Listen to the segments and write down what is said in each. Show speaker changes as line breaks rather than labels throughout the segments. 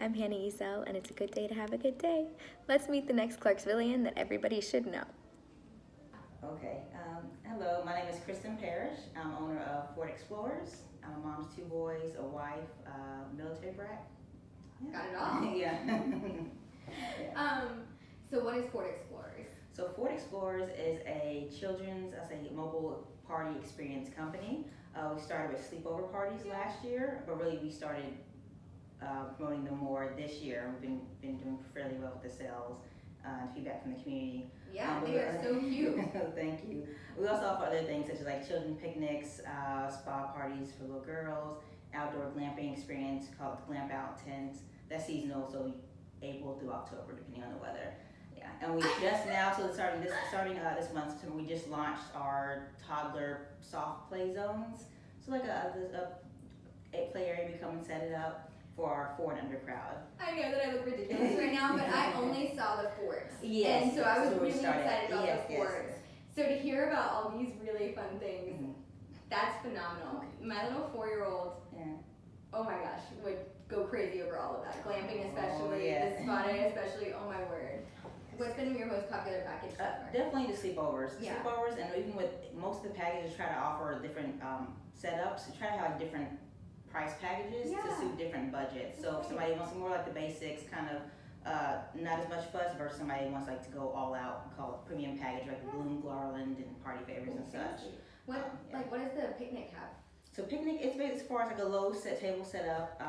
I'm Hannah Ezel, and it's a good day to have a good day. Let's meet the next Clarksvillian that everybody should know.
Okay. Hello, my name is Christin Parrish. I'm owner of Ford Explorers. I'm a mom to 2 boys, a wife, military brat.
Yeah. Got it all.
Yeah.
Yeah. So what is Ford Explorers?
So Ford Explorers is a children's, mobile party experience company. We started with sleepover parties last year, but really we started promoting them more this year. We've been doing fairly well with the sales and feedback from the community.
Yeah, they are so cute.
Thank you. We also offer other things such as like children picnics, spa parties for little girls, outdoor glamping experience called the Glamp Out Tent. That's seasonal, so April through October, depending on the weather. Yeah, and we just now, so starting this month, September, we just launched our toddler soft play zones. So like a play area, we come and set it up for our 4 and under crowd.
I know that I look ridiculous right now, but I only saw the forts.
Yes.
And so I was really
started,
excited about
yes,
the forts. So to hear about all these really fun things, that's phenomenal. My little 4-year-old, oh my gosh, would go crazy over all of that. Glamping especially, the spa day especially, oh my word. What's been your most popular package so far?
Definitely the sleepovers.
Yeah.
Sleepovers, and even with most of the packages try to offer different setups, to try to have different price packages to suit different budgets. So if somebody wants more like the basics, kind of not as much fuss, versus somebody wants like to go all out and call it premium package, like the balloon garland and party favors and such.
What does the picnic have?
So picnic, it's as far as like a low table setup.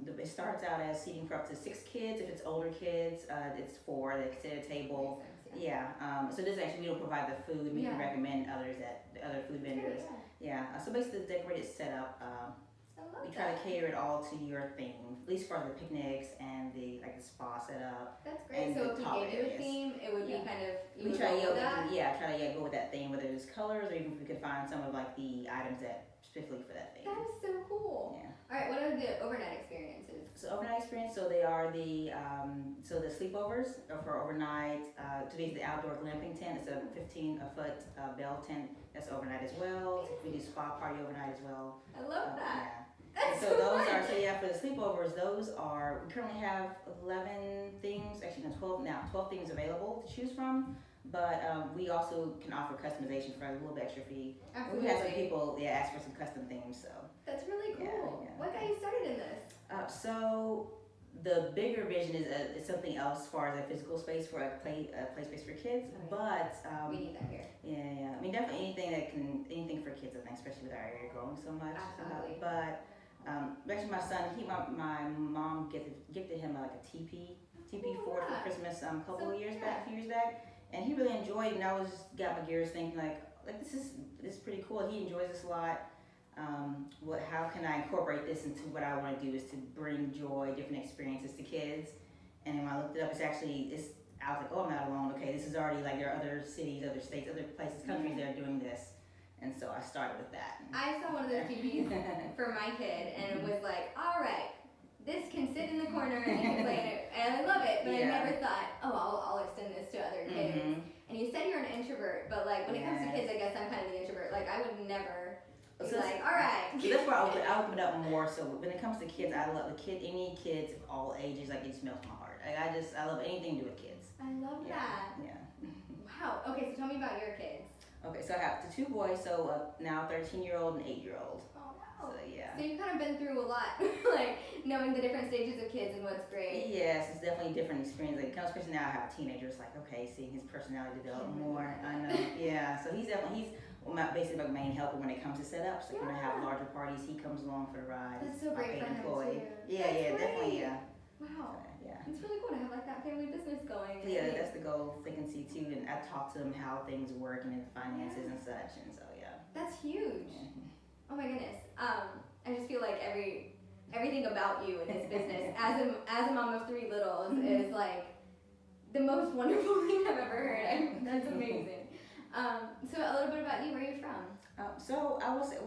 It starts out as seating for up to 6 kids. If it's older kids, it's 4. They can sit at a table. So this actually, we don't provide the food. We can recommend others the other food vendors. So basically the decorated setup. We try to cater it all to your theme, at least for the picnics and the spa setup.
That's great. So if we gave you a theme, it would be kind of
try to go with that theme, whether it was colors or even if we could find some of like the items that specifically for that theme.
That is so cool.
Yeah.
All right. What are the overnight experiences?
So overnight experience. So they are the the sleepovers are for overnight. To be the outdoor glamping tent. It's a 15-foot bell tent. That's overnight as well. We do spa party overnight as well.
I love that.
So those are for the sleepovers. Those are we currently have 11 themes, actually no, 12 now. 12 themes available to choose from, but we also can offer customization for a little bit extra fee.
Absolutely.
We've had some people ask for some custom themes, so
that's really cool. What got you started in this?
So the bigger vision is something else as far as a physical space for a play space for kids, but
we need that here.
Yeah. I mean, definitely anything for kids. I think, especially with our area growing so much.
Absolutely.
Actually, my son, my mom gifted him like a TP Ford for Christmas a few years back, and he really enjoyed it. And I got my gears thinking like this is pretty cool. He enjoys this a lot. How can I incorporate this into what I want to do? Is to bring joy, different experiences to kids. And then when I looked it up, I was like, oh, I'm not alone. Okay, this is already like there are other cities, other states, other places, countries that are doing this. And so I started with that.
I saw one of those TVs for my kid, and it was like, all right, this can sit in the corner and you can play in it. And I love it, but I never thought, I'll extend this to other kids. And you said you're an introvert, but like when it comes to kids, I guess I'm kind of the introvert. Like I would never be like, all right.
So that's where I open up more. So when it comes to kids, I love any kids of all ages. Like it melts my heart. I love anything to do with kids.
I love that.
Yeah.
Wow. Okay, so tell me about your kids.
Okay, so I have the 2 boys, so now 13-year-old and 8-year-old.
Oh wow.
So
So you've kind of been through a lot, like knowing the different stages of kids and what's great.
Yes, it's definitely a different experience. Like, especially now I have a teenager. It's like, okay, seeing his personality develop more. I know. Yeah. So he's basically my main helper when it comes to setups. Like when I have larger parties, he comes along for the ride.
That's so great for him too.
Yeah, definitely. Yeah.
Wow.
So,
It's really cool to have like that family business going.
Yeah, that's the goal. They can see too, and I talk to them how things work and the finances and such, and so
That's huge. Oh my goodness. I just feel like everything about you in this business, as a mom of 3 littles, is like the most wonderful thing I've ever heard. That's amazing. So a little bit about you. Where are you from?
So I will say,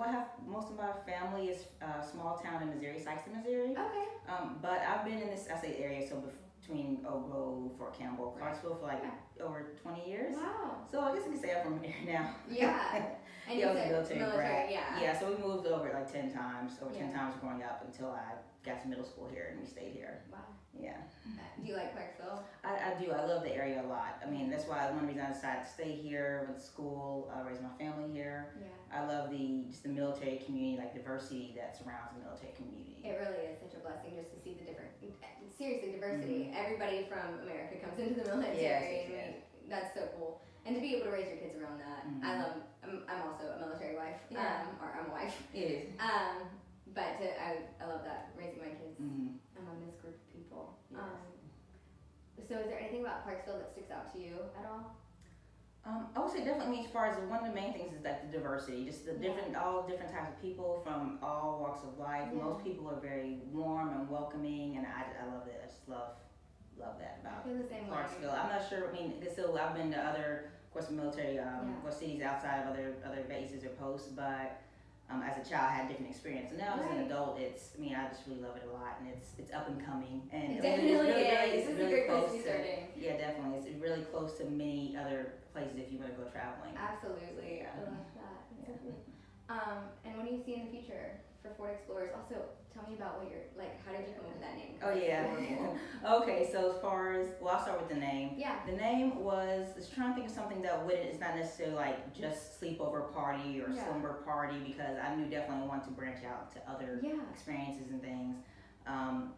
most of my family is a small town in Missouri, Sikeston, Missouri.
Okay.
But I've been in this area, so between Oak Grove, Fort Campbell, Clarksville for like over 20 years.
Wow.
So I guess I can say I'm from here now.
Yeah. And you
I was
said
military brat.
Yeah.
Yeah, so we moved over like 10 times growing up until I got to middle school here and we stayed here.
Wow.
do. I love the area a lot. I mean, that's why one reason I decided to stay here, went to school, raise my family here.
Yeah.
I love the military community, like diversity that surrounds the military community.
It really is such a blessing just to see the different, seriously, diversity. Everybody from America comes into the military.
Yes.
That's so cool. And to be able to raise your kids around that. I'm also a military wife. Or I'm a wife.
It is.
But I love that, raising my kids among this group of people.
Yes.
So is there anything about Clarksville that sticks out to you at all?
I would say definitely, as far as one of the main things is like the diversity, just the all different types of people from all walks of life.
Yeah.
Most people are very warm and welcoming, and I love it. I just love that about
I feel the same way.
Clarksville. I'm not sure. I mean, still, I've been to other, of course, military cities outside of other bases or posts, but as a child, I had a different experience. And now as an adult, I just really love it a lot, and it's up and coming. And
It definitely is. This is a great place to be
to,
starting.
yeah, definitely. It's really close to many other places if you want to go traveling.
Absolutely. I love that. That's so cool. And what do you see in the future for Ford Explorers? Also, tell me about how did you come up with that name?
Oh, yeah. Okay, so as far as, I'll start with the name.
Yeah.
The name was trying to think of something that it's not necessarily like just sleepover party or slumber party, because I knew definitely want to branch out to other experiences and things.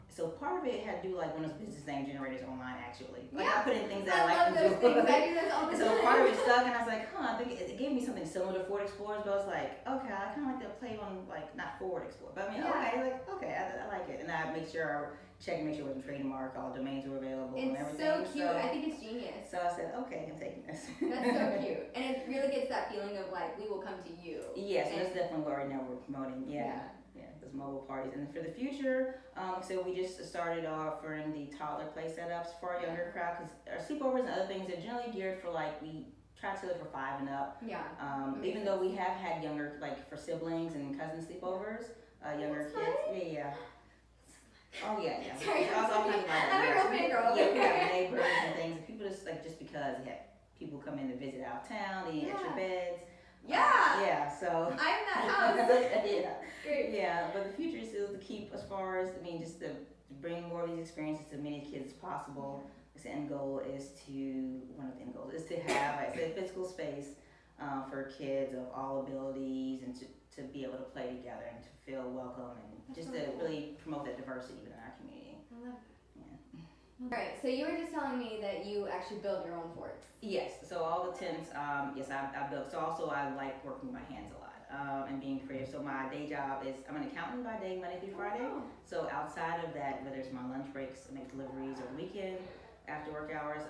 So part of it had to do like one of those business name generators online, actually. Like I put in things that I like to do.
I love those things. I do those all the time.
So part of it stuck, and I was like, I think it gave me something similar to Ford Explorers, but I was like, okay, I kind of like to play on like not Ford Explorer, but I mean, I like it, and I make sure I check and make sure it wasn't trademark, all domains were available, and everything.
It's so cute. I think it's genius.
So I said, okay, I'm taking this.
That's so cute, and it really gets that feeling of like we will come to you.
Yes, that's definitely what right now we're promoting. Yeah, those mobile parties. And for the future, so we just started offering the toddler play setups for our younger crowd, because our sleepovers and other things are generally geared for we try to live for 5 and up. Yeah. Even though we have had younger, like for siblings and cousin sleepovers, younger kids. Yeah. Oh yeah.
Sorry,
I was all kinds of
I'm a real fangirl.
Yeah, we have neighbors and things. And people just because people come in to visit out of town, they need extra beds.
Yeah.
So
I'm that house.
Great. Yeah, but the future is still to keep as far as just to bring more of these experiences to as many kids as possible. The end goal is one of the end goals is to have, like I said, physical space for kids of all abilities, and to be able to play together and to feel welcome, and just to really promote that diversity within our community.
I love that. Alright, so you were just telling me that you actually build your own forts.
Yes, so all the tents, yes, I built. So also I like working with my hands a lot and being creative. So my day job is, I'm an accountant by day, Monday through Friday. Oh. So outside of that, whether it's my lunch breaks, I make deliveries, or weekend, after work hours,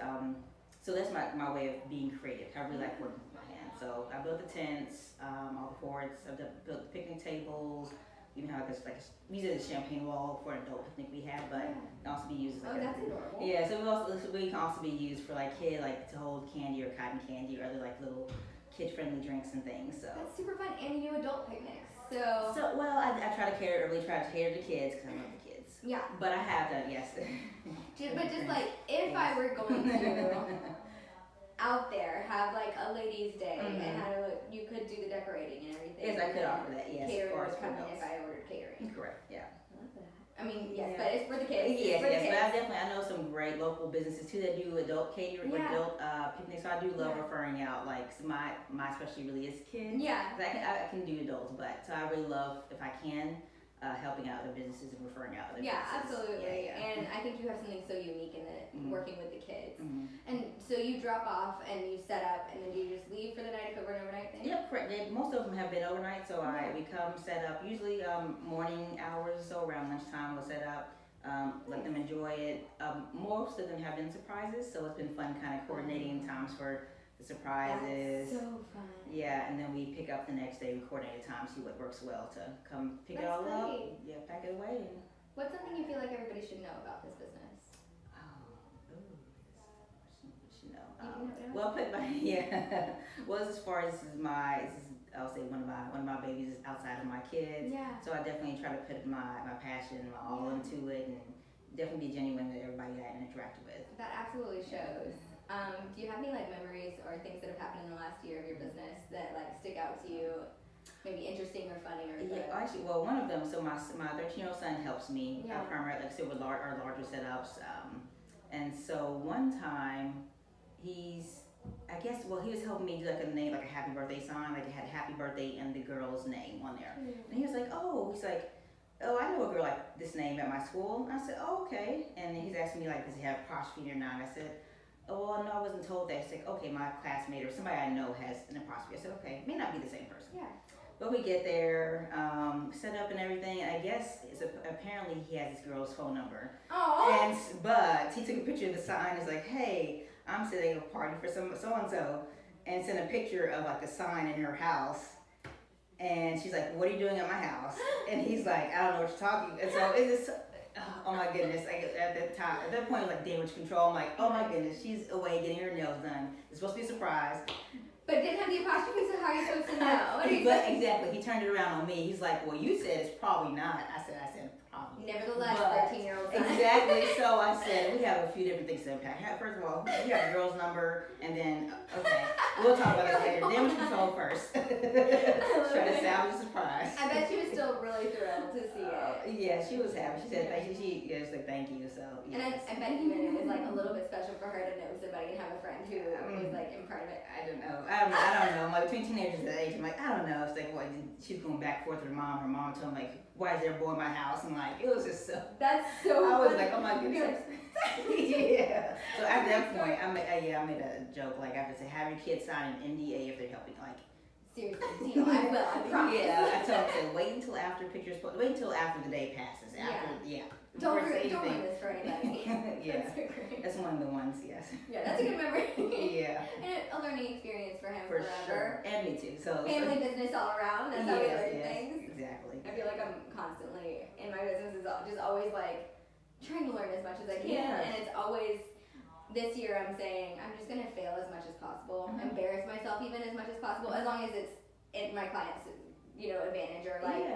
so that's my way of being creative. I really like working with my hands. So I built the tents, all the forts, I built the picnic tables. You know how we use it as a champagne wall for an adult picnic we have, but it can also be used as
that's adorable.
Yeah, so we can also be used for to hold candy or cotton candy or other little kid-friendly drinks and things. So
that's super fun, and you do adult picnics. So
I try to cater to kids because I love the kids. Yeah. But I have done, yes.
But just if I were going to out there have a ladies' day and you could do the decorating and everything.
Yes, I could offer that. Yes,
catering would come in if I ordered catering.
Correct. Yeah.
I love that. I mean, yes, but it's for the kids.
Yes, but I know some great local businesses too that do adult catering, adult picnics. So I do love referring out. My specialty really is kids. Yeah. I can do adults, but so I really love if I can. Helping out other businesses and referring out other businesses.
Yeah, absolutely. Yeah. And I think you have something so unique in it, working with the kids. And so you drop off and you set up, and then do you just leave for the night if it were an overnight thing?
Yep, correct. Most of them have been overnight, so we come set up, usually morning hours or so, around lunchtime we'll set up, let them enjoy it. Most of them have been surprises, so it's been fun kind of coordinating times for the surprises.
That's so fun.
Yeah, and then we pick up the next day, we coordinate a time, see what works well to come pick it all up. Yeah, pack it away. And
what's something you feel like everybody should know about this business?
Well, as far as I'll say one of my babies is outside of my kids. Yeah. So I definitely try to put my passion, my all into it, and definitely be genuine with everybody that I interact with.
That absolutely shows. Do you have any memories or things that have happened in the last year of your business that stick out to you? Maybe interesting or funny or
good? Yeah, actually, one of them. So my 13-year-old son helps me primarily, with our larger setups, And so one time, I guess, well, he was helping me do like a name, like a happy birthday sign, like it had happy birthday and the girl's name on there. And he was like, oh, I know a girl like this name at my school. And I said, oh, okay. And then he's asking me like, does he have apostrophe or not? I said, oh, well, no, I wasn't told that. He's like, okay, my classmate or somebody I know has an apostrophe. I said, okay, may not be the same person.
Yeah.
But we get there, set up and everything, and I guess apparently he has this girl's phone number.
Oh.
But he took a picture of the sign. He's like, hey, I'm sitting at a party for so and so, and sent a picture of like a sign in her house. And she's like, what are you doing at my house? And he's like, I don't know what you're talking. And so it's just, oh my goodness. At that point, it was like damage control. I'm like, oh my goodness, she's away getting her nails done. It's supposed to be a surprise.
But didn't have the apostrophe, so how are you supposed to know?
Exactly. He turned it around on me. He's like, well, you said it's probably not. I said probably.
Nevertheless, 13-year-old son.
Exactly. So I said, we have a few different things to unpack. First of all, you have the girl's number, and then, okay, we'll talk about that later. Damage control first. Try to salvage the surprise.
I bet she was still really thrilled to see it.
Yeah, she was happy. She said, she said thank you. So, yes.
And I bet even it was like a little bit special for her to know somebody and have a friend who was like in part of it.
I don't know. Like between teenagers that age, I'm like, I don't know. It's like, what? She's going back and forth with her mom. Her mom told me, like, why is there a boy in my house? And like, it was just so.
That's so.
I was
funny.
like, oh my goodness. Yeah. So at that point, I made a joke. Like, I would say, have your kids sign an NDA if they're helping. Like,
seriously, Tino, I will. I promise.
Yeah. I told them, wait until after wait until after the day passes. Yeah.
Don't ruin this for anybody.
Yeah. That's one of the ones. Yes.
Yeah, that's a good memory.
Yeah.
And a learning experience for him
For
forever.
sure. And me too. So
family business all around. That's how we learn things.
Exactly.
I feel like I'm constantly in my business is just always like trying to learn as much as I can, and it's always. This year I'm saying I'm just gonna fail as much as possible, embarrass myself even as much as possible, as long as it's in my client's advantage or like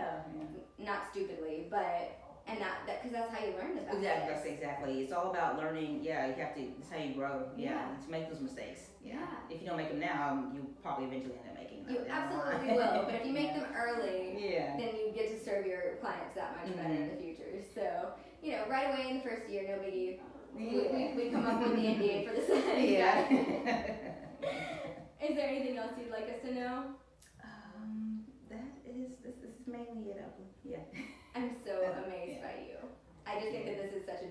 not stupidly, but. And not that, because that's how you learn the best.
Exactly. It's all about learning. Yeah, you have to. That's how you grow. Yeah, to make those mistakes. Yeah. If you don't make them now, you probably eventually end up making them.
You absolutely will. But if you make them early, then you get to serve your clients that much better in the future. So right away in the first year, no biggie. We come up with the NDA for the second.
Yeah.
Is there anything else you'd like us to know?
This is mainly it. Yeah.
I'm so amazed by you. I just think that this is such a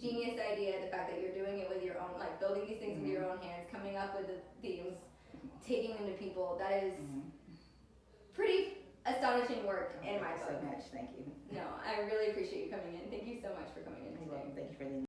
genius idea. The fact that you're doing it with your own, like building these things with your own hands, coming up with the themes, taking them to people. That is pretty astonishing work in my book.
So much. Thank you.
No, I really appreciate you coming in. Thank you so much for coming in today.
Thank you for the